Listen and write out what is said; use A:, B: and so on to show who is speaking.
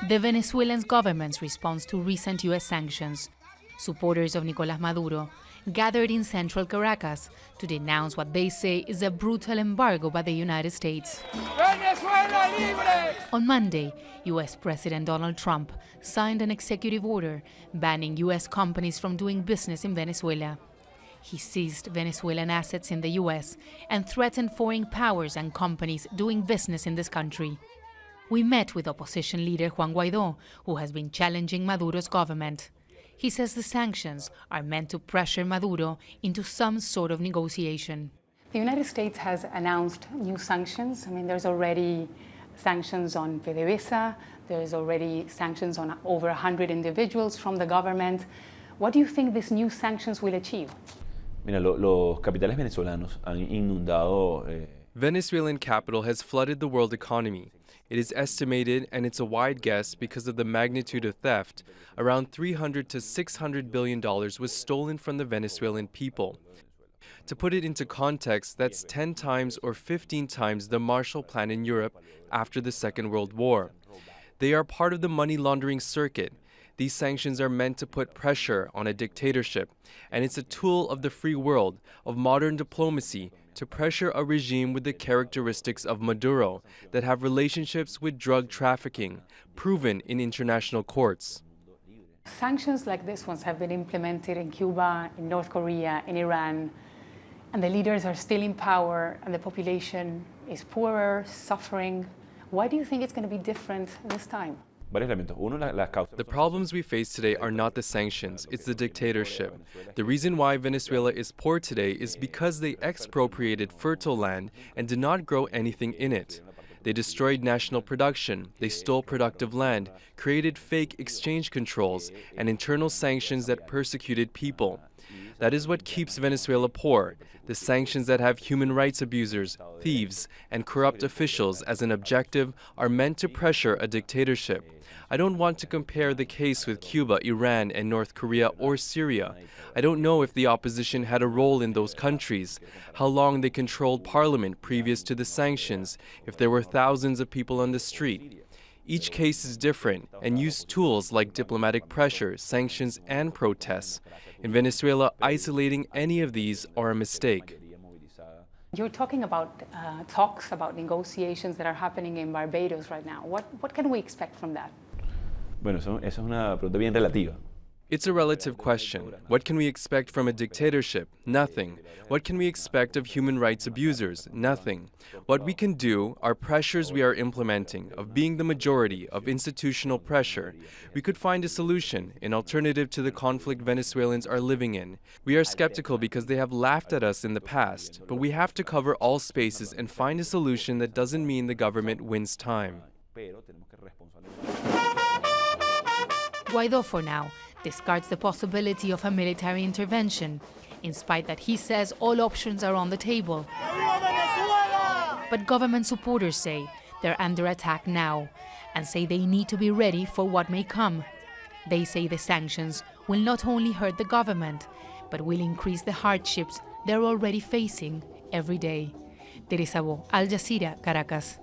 A: The Venezuelan government's response to recent U.S. sanctions. Supporters of Nicolas Maduro gathered in central Caracas to denounce what they say is a brutal embargo by the United States.
B: Venezuela libre!
A: On Monday, U.S. President Donald Trump signed an executive order banning U.S. companies from doing business in Venezuela. He seized Venezuelan assets in the U.S. and threatened foreign powers and companies doing business in this country. We met with opposition leader Juan Guaido, who has been challenging Maduro's government. He says the sanctions are meant to pressure Maduro into some sort of negotiation.
C: The United States has announced new sanctions. There's already sanctions on PDVSA. There's already sanctions on over 100 individuals from the government. What do you think these new sanctions will achieve?
D: Mira, los capitales venezolanos han inundado.
E: Venezuelan capital has flooded the world economy. It is estimated, and it's a wide guess because of the magnitude of theft, around $300 to $600 billion was stolen from the Venezuelan people. To put it into context, that's 10 times or 15 times the Marshall Plan in Europe after the Second World War. They are part of the money laundering circuit. These sanctions are meant to put pressure on a dictatorship, and it's a tool of the free world, of modern diplomacy, to pressure a regime with the characteristics of Maduro that have relationships with drug trafficking, proven in international courts.
C: Sanctions like this ones have been implemented in Cuba, in North Korea, in Iran, and the leaders are still in power and the population is poorer, suffering. Why do you think it's going to be different this time?
E: The problems we face today are not the sanctions, it's the dictatorship. The reason why Venezuela is poor today is because they expropriated fertile land and did not grow anything in it. They destroyed national production, they stole productive land, created fake exchange controls, and internal sanctions that persecuted people. That is what keeps Venezuela poor. The sanctions that have human rights abusers, thieves, and corrupt officials as an objective are meant to pressure a dictatorship. I don't want to compare the case with Cuba, Iran, and North Korea or Syria. I don't know if the opposition had a role in those countries, how long they controlled parliament previous to the sanctions, if there were thousands of people on the street. Each case is different and use tools like diplomatic pressure, sanctions, and protests. In Venezuela, isolating any of these are a mistake.
C: You're talking about talks, about negotiations that are happening in Barbados right now. What can we expect from that?
D: Bueno, esa es una pregunta bien relativa.
E: It's a relative question. What can we expect from a dictatorship? Nothing. What can we expect of human rights abusers? Nothing. What we can do are pressures we are implementing, of being the majority, of institutional pressure. We could find a solution, an alternative to the conflict Venezuelans are living in. We are skeptical because they have laughed at us in the past, but we have to cover all spaces and find a solution that doesn't mean the government wins time.
A: Guaido, for now, discards the possibility of a military intervention, in spite that he says all options are on the table. But government supporters say they're under attack now and say they need to be ready for what may come. They say the sanctions will not only hurt the government, but will increase the hardships they're already facing every day. Teresa, Al Jazeera, Caracas.